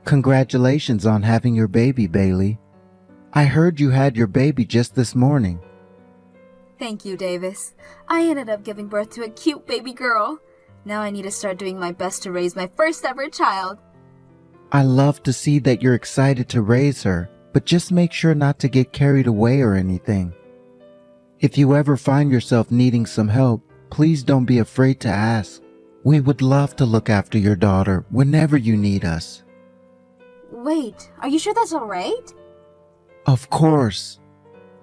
Congratulations on having your baby, Bailey. I heard you had your baby just this morning. Thank you, Davis. I ended up giving birth to a cute baby girl. Now I need to start doing my best to raise my first ever child. I love to see that you're excited to raise her, but just make sure not to get carried away or anything. If you ever find yourself needing some help, please don't be afraid to ask. We would love to look after your daughter whenever you need us. Wait, are you sure that's alright? Of course.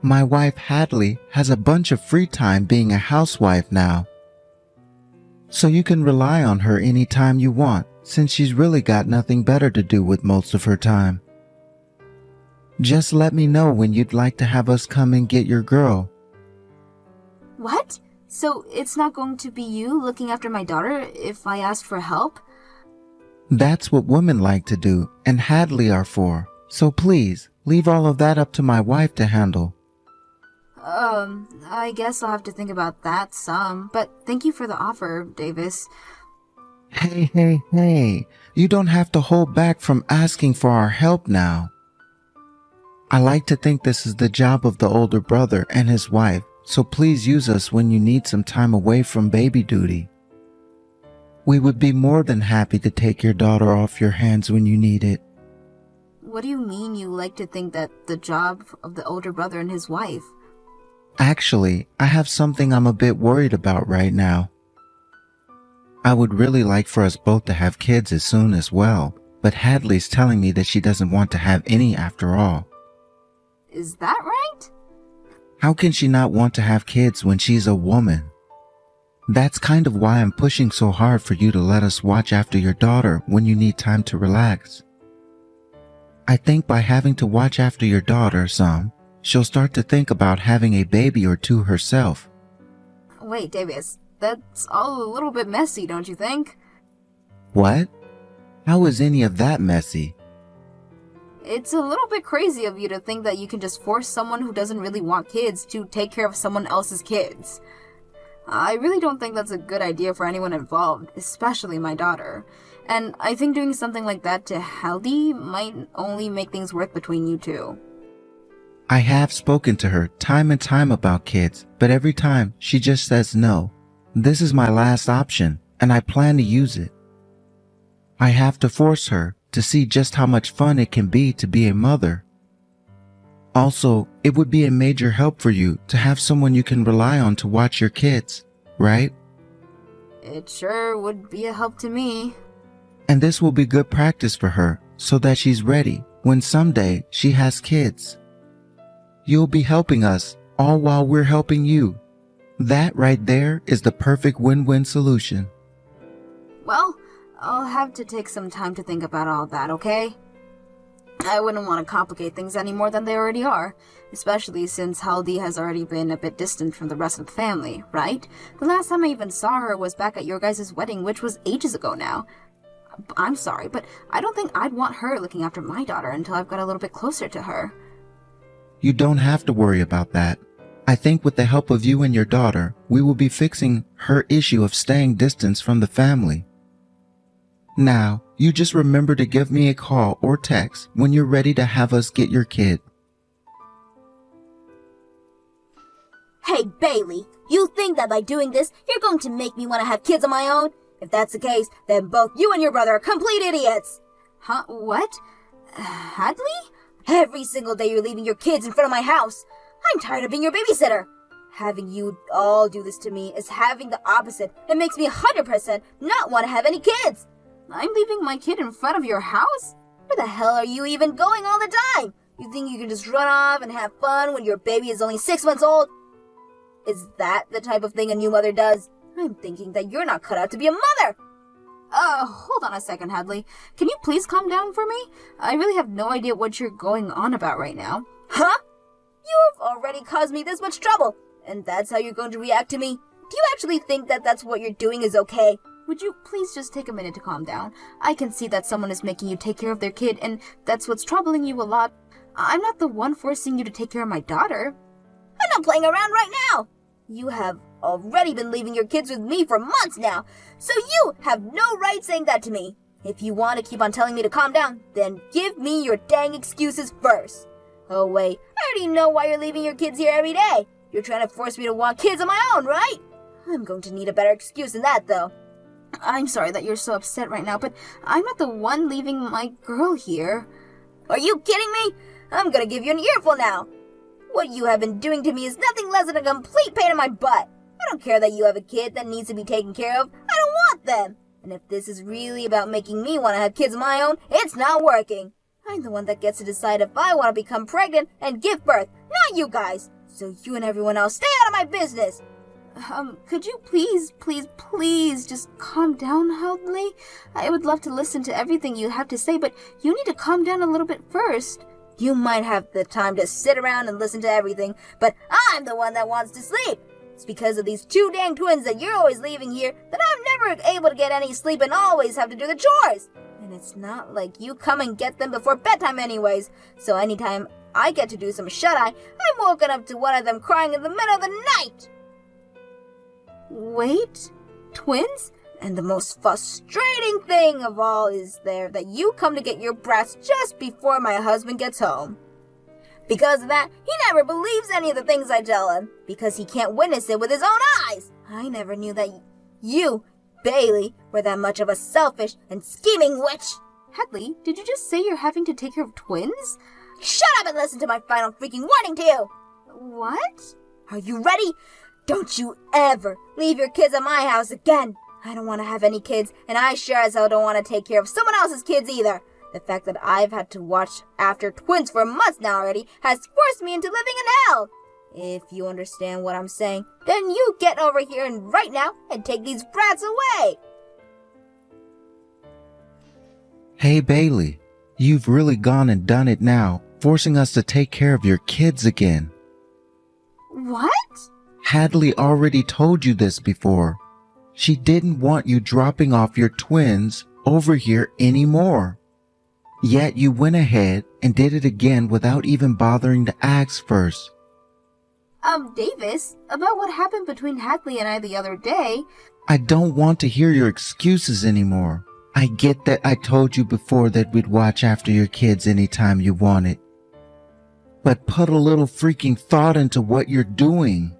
My wife Hadley has a bunch of free time being a housewife now. So you can rely on her anytime you want, since she's really got nothing better to do with most of her time. Just let me know when you'd like to have us come and get your girl. What? So it's not going to be you looking after my daughter if I ask for help? That's what women like to do, and Hadley are for. So please, leave all of that up to my wife to handle. I guess I'll have to think about that some, but thank you for the offer, Davis. Hey, you don't have to hold back from asking for our help now. I like to think this is the job of the older brother and his wife, so please use us when you need some time away from baby duty. We would be more than happy to take your daughter off your hands when you need it. What do you mean you like to think that the job of the older brother and his wife? Actually, I have something I'm a bit worried about right now. I would really like for us both to have kids as soon as well, but Hadley's telling me that she doesn't want to have any after all. Is that right? How can she not want to have kids when she's a woman? That's kind of why I'm pushing so hard for you to let us watch after your daughter when you need time to relax. I think by having to watch after your daughter some, she'll start to think about having a baby or two herself. Wait, Davis, that's all a little bit messy, don't you think? What? How is any of that messy? It's a little bit crazy of you to think that you can just force someone who doesn't really want kids to take care of someone else's kids. I really don't think that's a good idea for anyone involved, especially my daughter. And I think doing something like that to Haldy might only make things work between you two. I have spoken to her time and time about kids, but every time she just says no. This is my last option, and I plan to use it. I have to force her to see just how much fun it can be to be a mother. Also, it would be a major help for you to have someone you can rely on to watch your kids, right? It sure would be a help to me. And this will be good practice for her so that she's ready when someday she has kids. You'll be helping us all while we're helping you. That right there is the perfect win-win solution. Well, I'll have to take some time to think about all that, okay? I wouldn't want to complicate things any more than they already are, especially since Haldy has already been a bit distant from the rest of the family, right? The last time I even saw her was back at your guys' wedding, which was ages ago now. I'm sorry, but I don't think I'd want her looking after my daughter until I've got a little bit closer to her. You don't have to worry about that. I think with the help of you and your daughter, we will be fixing her issue of staying distance from the family. Now, you just remember to give me a call or text when you're ready to have us get your kid. Hey, Bailey, you think that by doing this, you're going to make me want to have kids of my own? If that's the case, then both you and your brother are complete idiots. Huh? What? Hadley? Every single day you're leaving your kids in front of my house. I'm tired of being your babysitter. Having you all do this to me is having the opposite. It makes me 100% not want to have any kids. I'm leaving my kid in front of your house? Where the hell are you even going all the time? You think you can just run off and have fun when your baby is only 6 months old? Is that the type of thing a new mother does? I'm thinking that you're not cut out to be a mother. Hold on a second, Hadley. Can you please calm down for me? I really have no idea what you're going on about right now. Huh? You've already caused me this much trouble, and that's how you're going to react to me? Do you actually think that that's what you're doing is okay? Would you please just take a minute to calm down? I can see that someone is making you take care of their kid, and that's what's troubling you a lot. I'm not the one forcing you to take care of my daughter. I'm not playing around right now. You have already been leaving your kids with me for months now, so you have no right saying that to me. If you want to keep on telling me to calm down, then give me your dang excuses first. Oh wait, I already know why you're leaving your kids here every day. You're trying to force me to want kids of my own, right? I'm going to need a better excuse than that, though. I'm sorry that you're so upset right now, but I'm not the one leaving my girl here. Are you kidding me? I'm gonna give you an earful now. What you have been doing to me is nothing less than a complete pain in my butt. I don't care that you have a kid that needs to be taken care of. I don't want them. And if this is really about making me want to have kids of my own, it's not working. I'm the one that gets to decide if I want to become pregnant and give birth, not you guys. So you and everyone else stay out of my business. Could you please just calm down, Hadley? I would love to listen to everything you have to say, but you need to calm down a little bit first. You might have the time to sit around and listen to everything, but I'm the one that wants to sleep. It's because of these two dang twins that you're always leaving here that I'm never able to get any sleep and always have to do the chores. And it's not like you come and get them before bedtime anyways, so anytime I get to do some shut-eye, I'm woken up to one of them crying in the middle of the night. Wait, twins? And the most frustrating thing of all is that you come to get your brats just before my husband gets home. Because of that, he never believes any of the things I tell him, because he can't witness it with his own eyes. I never knew that you, Bailey, were that much of a selfish and scheming witch. Hadley, did you just say you're having to take care of twins? Shut up and listen to my final freaking warning to you. What? Are you ready? Don't you ever leave your kids at my house again. I don't want to have any kids, and I sure as hell don't want to take care of someone else's kids either. The fact that I've had to watch after twins for months now already has forced me into living in hell. If you understand what I'm saying, then you get over here and right now and take these brats away. Hey, Bailey, you've really gone and done it now, forcing us to take care of your kids again. What? Hadley already told you this before. She didn't want you dropping off your twins over here anymore. Yet you went ahead and did it again without even bothering to ask first. Davis, about what happened between Hadley and I the other day. I don't want to hear your excuses anymore. I get that I told you before that we'd watch after your kids anytime you wanted. But put a little freaking thought into what you're doing.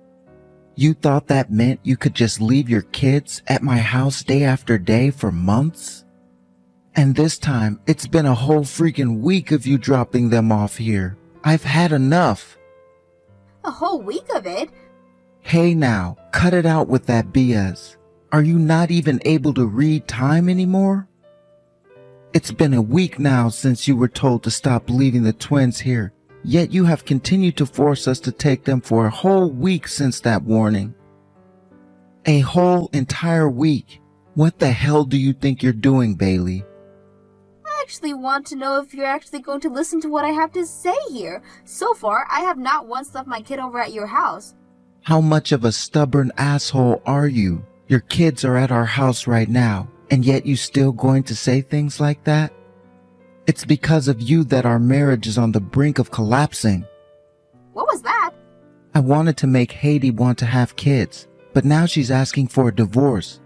You thought that meant you could just leave your kids at my house day after day for months? And this time, it's been a whole freaking week of you dropping them off here. I've had enough. A whole week of it? Hey now, cut it out with that BS. Are you not even able to read time anymore? It's been a week now since you were told to stop leaving the twins here, yet you have continued to force us to take them for a whole week since that warning. A whole entire week. What the hell do you think you're doing, Bailey? I actually want to know if you're actually going to listen to what I have to say here. So far, I have not once left my kid over at your house. How much of a stubborn asshole are you? Your kids are at our house right now, and yet you still going to say things like that? It's because of you that our marriage is on the brink of collapsing. What was that? I wanted to make Haiti want to have kids, but now she's asking for a divorce.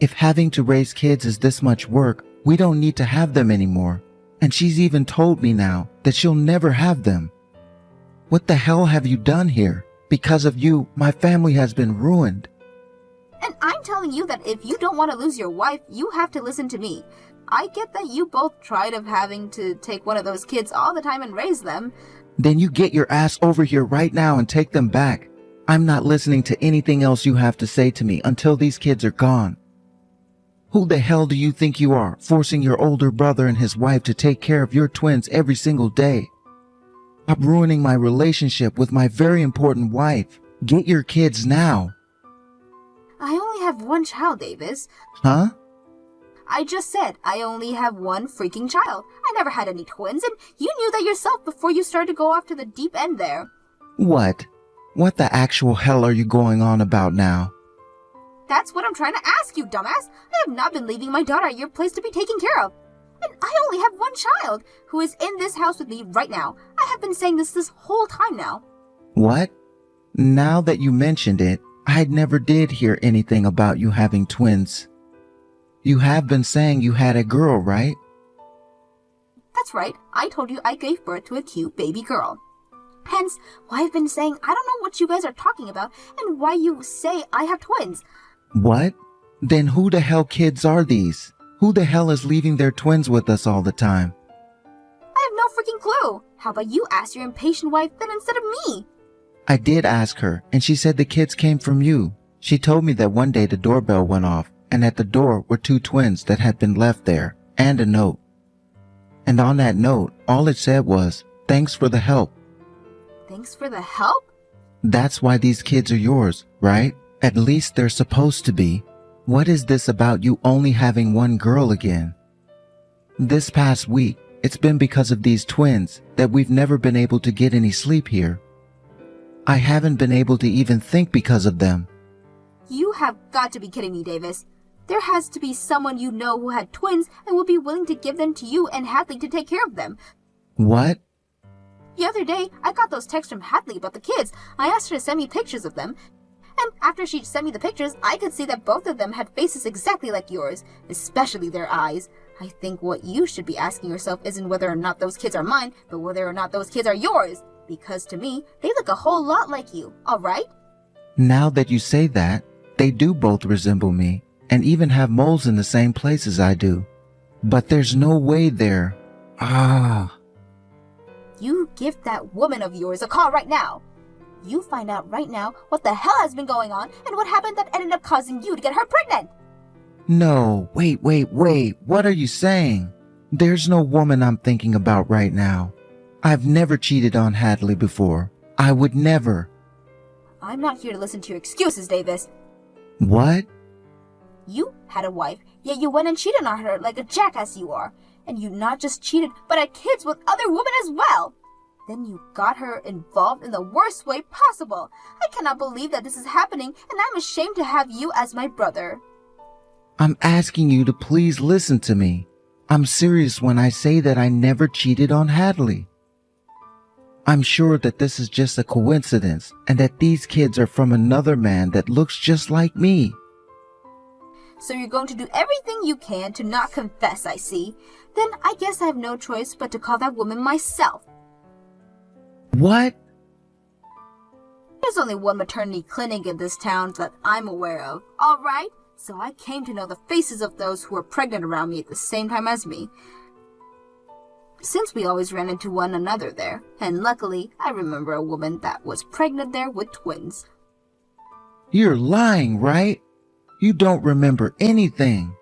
If having to raise kids is this much work, we don't need to have them anymore. And she's even told me now that she'll never have them. What the hell have you done here? Because of you, my family has been ruined. And I'm telling you that if you don't want to lose your wife, you have to listen to me. I get that you both tried of having to take one of those kids all the time and raise them. Then you get your ass over here right now and take them back. I'm not listening to anything else you have to say to me until these kids are gone. Who the hell do you think you are, forcing your older brother and his wife to take care of your twins every single day? Stop ruining my relationship with my very important wife. Get your kids now. I only have one child, Davis. Huh? I just said I only have one freaking child. I never had any twins, and you knew that yourself before you started to go off to the deep end there. What? What the actual hell are you going on about now? That's what I'm trying to ask you, dumbass. I have not been leaving my daughter at your place to be taken care of. And I only have one child, who is in this house with me right now. I have been saying this whole time now. What? Now that you mentioned it, I never did hear anything about you having twins. You have been saying you had a girl, right? That's right, I told you I gave birth to a cute baby girl. Hence, why I've been saying I don't know what you guys are talking about and why you say I have twins. What? Then who the hell kids are these? Who the hell is leaving their twins with us all the time? I have no freaking clue. How about you ask your impatient wife then instead of me? I did ask her, and she said the kids came from you. She told me that one day the doorbell went off, and at the door were two twins that had been left there, and a note. And on that note, all it said was, "Thanks for the help." Thanks for the help? That's why these kids are yours, right? At least they're supposed to be. What is this about you only having one girl again? This past week, it's been because of these twins that we've never been able to get any sleep here. I haven't been able to even think because of them. You have got to be kidding me, Davis. There has to be someone you know who had twins and will be willing to give them to you and Hadley to take care of them. What? The other day, I got those texts from Hadley about the kids. I asked her to send me pictures of them. And after she sent me the pictures, I could see that both of them had faces exactly like yours, especially their eyes. I think what you should be asking yourself isn't whether or not those kids are mine, but whether or not those kids are yours. Because to me, they look a whole lot like you, alright? Now that you say that, they do both resemble me, and even have moles in the same places I do. But there's no way they're... You give that woman of yours a call right now. You find out right now what the hell has been going on and what happened that ended up causing you to get her pregnant. No, wait. What are you saying? There's no woman I'm thinking about right now. I've never cheated on Hadley before. I would never. I'm not here to listen to your excuses, Davis. What? You had a wife, yet you went and cheated on her like a jackass you are. And you not just cheated, but had kids with other women as well. Then you got her involved in the worst way possible. I cannot believe that this is happening, and I'm ashamed to have you as my brother. I'm asking you to please listen to me. I'm serious when I say that I never cheated on Hadley. I'm sure that this is just a coincidence and that these kids are from another man that looks just like me. So you're going to do everything you can to not confess, I see. Then I guess I have no choice but to call that woman myself. What? There's only one maternity clinic in this town that I'm aware of, alright? So I came to know the faces of those who were pregnant around me at the same time as me. Since we always ran into one another there, and luckily I remember a woman that was pregnant there with twins. You're lying, right? You don't remember anything.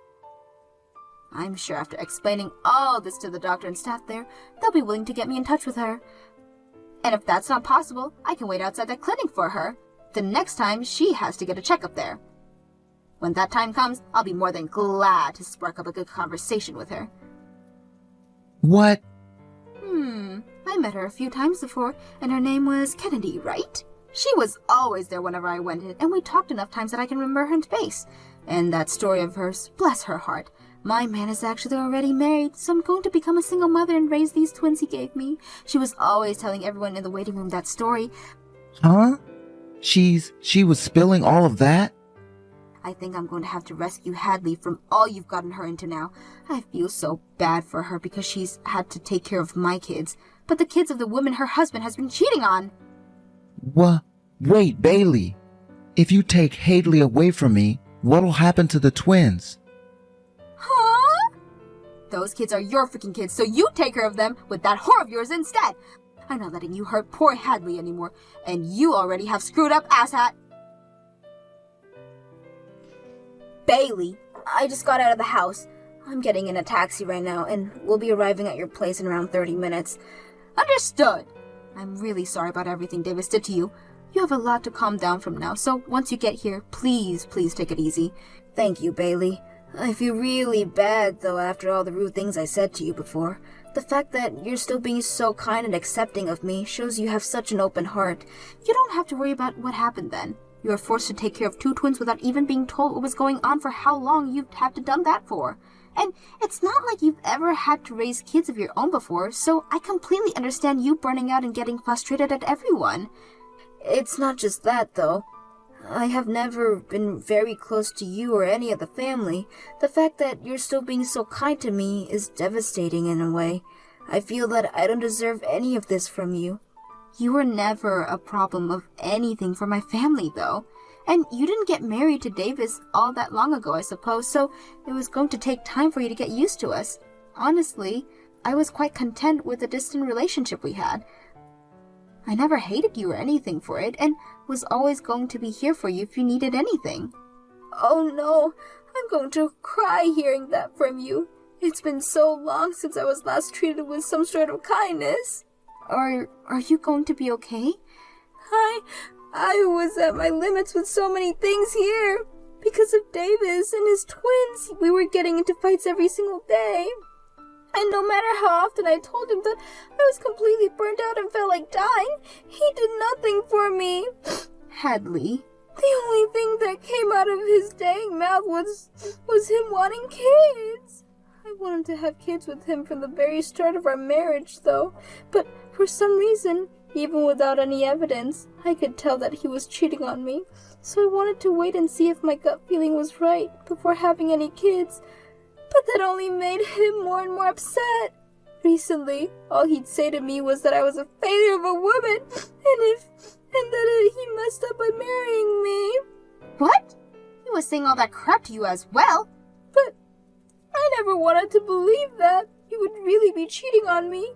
I'm sure after explaining all this to the doctor and staff there, they'll be willing to get me in touch with her. And if that's not possible, I can wait outside the clinic for her, the next time she has to get a checkup there. When that time comes, I'll be more than glad to spark up a good conversation with her. What? I met her a few times before, and her name was Kennedy, right? She was always there whenever I went in, and we talked enough times that I can remember her face. And that story of hers, bless her heart. My man is actually already married, so I'm going to become a single mother and raise these twins he gave me. She was always telling everyone in the waiting room that story. Huh? She was spilling all of that? I think I'm going to have to rescue Hadley from all you've gotten her into now. I feel so bad for her because she's had to take care of my kids, but the kids of the woman her husband has been cheating on. Wait, Bailey. If you take Hadley away from me, what'll happen to the twins? Huh? Those kids are your freaking kids, so you take care of them with that whore of yours instead. I'm not letting you hurt poor Hadley anymore, and you already have screwed up, asshat. Bailey, I just got out of the house. I'm getting in a taxi right now, and we'll be arriving at your place in around 30 minutes. Understood. I'm really sorry about everything Davis did to you. You have a lot to calm down from now, so once you get here, please take it easy. Thank you, Bailey. I feel really bad, though, after all the rude things I said to you before. The fact that you're still being so kind and accepting of me shows you have such an open heart. You don't have to worry about what happened then. You were forced to take care of two twins without even being told what was going on for how long you'd have to done that for. And it's not like you've ever had to raise kids of your own before, so I completely understand you burning out and getting frustrated at everyone. It's not just that, though. I have never been very close to you or any of the family. The fact that you're still being so kind to me is devastating in a way. I feel that I don't deserve any of this from you. You were never a problem of anything for my family, though. And you didn't get married to Davis all that long ago, I suppose, so it was going to take time for you to get used to us. Honestly, I was quite content with the distant relationship we had. I never hated you or anything for it, and was always going to be here for you if you needed anything. Oh no, I'm going to cry hearing that from you. It's been so long since I was last treated with some sort of kindness. Are you going to be okay? I was at my limits with so many things here. Because of Davis and his twins, we were getting into fights every single day. And no matter how often I told him that I was completely burnt out and felt like dying, he did nothing for me. Hadley. The only thing that came out of his dang mouth was him wanting kids. I wanted to have kids with him from the very start of our marriage, though. But for some reason, even without any evidence, I could tell that he was cheating on me. So I wanted to wait and see if my gut feeling was right before having any kids. But that only made him more and more upset. Recently, all he'd say to me was that I was a failure of a woman, and that he messed up by marrying me. What? He was saying all that crap to you as well? But I never wanted to believe that he would really be cheating on me.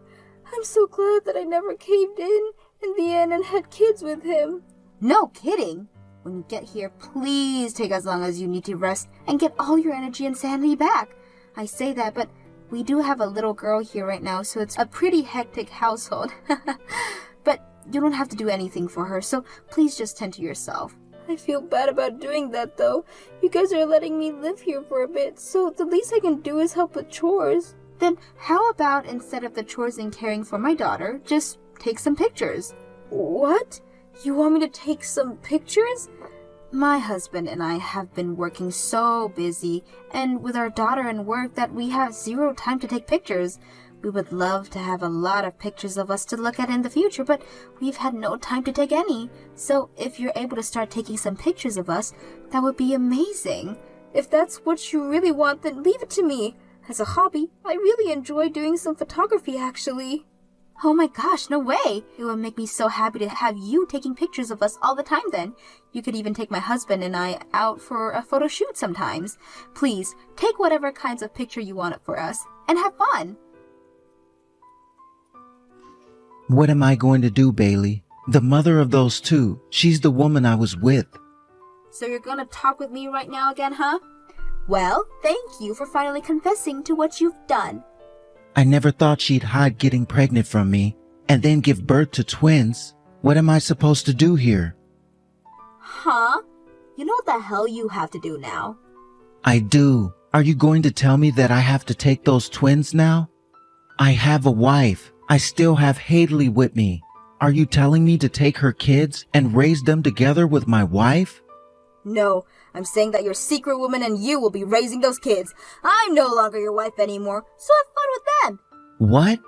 I'm so glad that I never caved in the end and had kids with him. No kidding. When you get here, please take as long as you need to rest and get all your energy and sanity back. I say that, but we do have a little girl here right now, so it's a pretty hectic household. But you don't have to do anything for her, so please just tend to yourself. I feel bad about doing that, though. You guys are letting me live here for a bit, so the least I can do is help with chores. Then how about instead of the chores and caring for my daughter, just take some pictures? What? You want me to take some pictures? My husband and I have been working so busy, and with our daughter and work, that we have zero time to take pictures. We would love to have a lot of pictures of us to look at in the future, but we've had no time to take any. So if you're able to start taking some pictures of us, that would be amazing. If that's what you really want, then leave it to me. As a hobby, I really enjoy doing some photography, actually. Oh my gosh, no way! It would make me so happy to have you taking pictures of us all the time then. You could even take my husband and I out for a photo shoot sometimes. Please, take whatever kinds of picture you want for us, and have fun. What am I going to do, Bailey? The mother of those two, she's the woman I was with. So you're gonna talk with me right now again, huh? Well, thank you for finally confessing to what you've done. I never thought she'd hide getting pregnant from me and then give birth to twins. What am I supposed to do here? Huh? You know what the hell you have to do now? I do. Are you going to tell me that I have to take those twins now? I have a wife. I still have Hadley with me. Are you telling me to take her kids and raise them together with my wife? No, I'm saying that your secret woman and you will be raising those kids. I'm no longer your wife anymore, so have fun with them. What?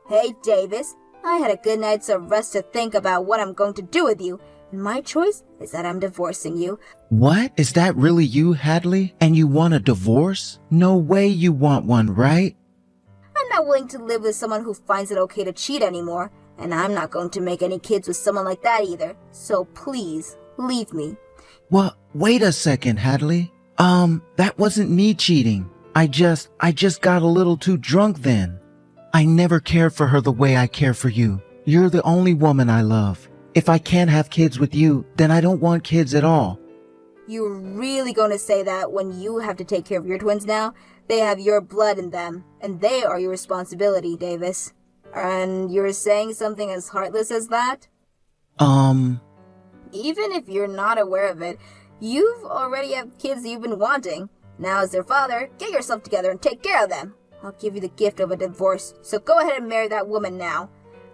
Hey, Davis, I had a good night's of rest to think about what I'm going to do with you, and my choice is that I'm divorcing you. What? Is that really you, Hadley? And you want a divorce? No way you want one, right? I'm not willing to live with someone who finds it okay to cheat anymore, and I'm not going to make any kids with someone like that either. So please, leave me. Well, wait a second, Hadley. That wasn't me cheating. I just got a little too drunk then. I never cared for her the way I care for you. You're the only woman I love. If I can't have kids with you, then I don't want kids at all. You're really going to say that when you have to take care of your twins now? They have your blood in them, and they are your responsibility, Davis. And you're saying something as heartless as that? Even if you're not aware of it, you've already have kids you've been wanting. Now as their father, get yourself together and take care of them. I'll give you the gift of a divorce, so go ahead and marry that woman now.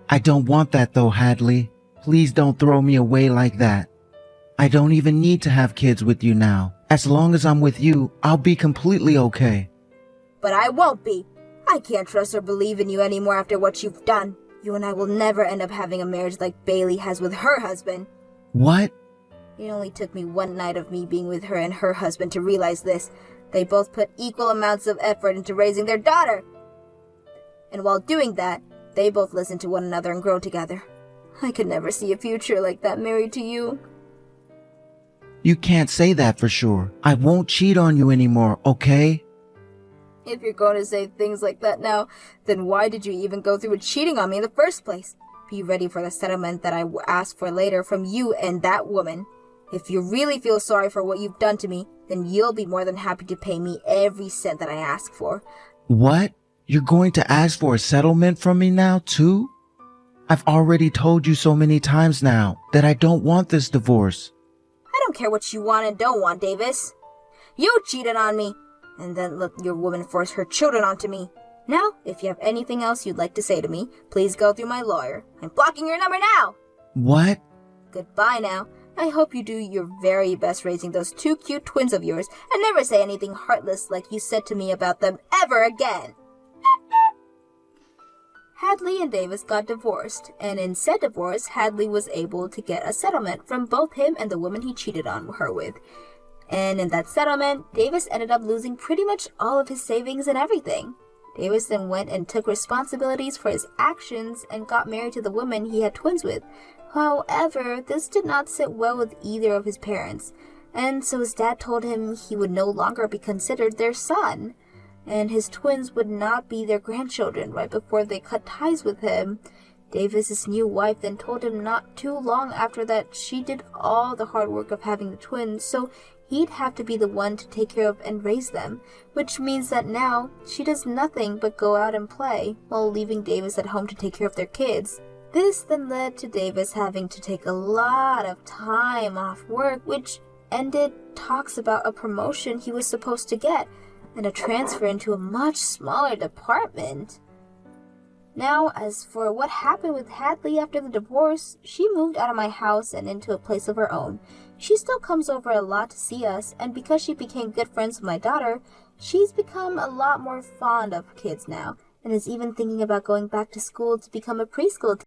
I don't want that though, Hadley. Please don't throw me away like that. I don't even need to have kids with you now. As long as I'm with you, I'll be completely okay. But I won't be. I can't trust or believe in you anymore after what you've done. You and I will never end up having a marriage like Bailey has with her husband. What? It only took me one night of me being with her and her husband to realize this. They both put equal amounts of effort into raising their daughter. And while doing that, they both listened to one another and grow together. I could never see a future like that married to you. You can't say that for sure. I won't cheat on you anymore, okay? If you're going to say things like that now, then why did you even go through with cheating on me in the first place? Be ready for the settlement that I asked for later from you and that woman. If you really feel sorry for what you've done to me, then you'll be more than happy to pay me every cent that I ask for. What? You're going to ask for a settlement from me now, too? I've already told you so many times now that I don't want this divorce. I don't care what you want and don't want, Davis. You cheated on me, and then let your woman force her children onto me. Now, if you have anything else you'd like to say to me, please go through my lawyer. I'm blocking your number now! What? Goodbye now. I hope you do your very best raising those two cute twins of yours and never say anything heartless like you said to me about them ever again. Hadley and Davis got divorced, and in said divorce, Hadley was able to get a settlement from both him and the woman he cheated on her with. And in that settlement, Davis ended up losing pretty much all of his savings and everything. Davis then went and took responsibilities for his actions and got married to the woman he had twins with. However, this did not sit well with either of his parents, and so his dad told him he would no longer be considered their son, and his twins would not be their grandchildren right before they cut ties with him. Davis's new wife then told him not too long after that she did all the hard work of having the twins, so he'd have to be the one to take care of and raise them, which means that now she does nothing but go out and play, while leaving Davis at home to take care of their kids. This then led to Davis having to take a lot of time off work, which ended talks about a promotion he was supposed to get, and a transfer into a much smaller department. Now, as for what happened with Hadley after the divorce, she moved out of my house and into a place of her own. She still comes over a lot to see us, and because she became good friends with my daughter, she's become a lot more fond of kids now, and is even thinking about going back to school to become a preschool teacher.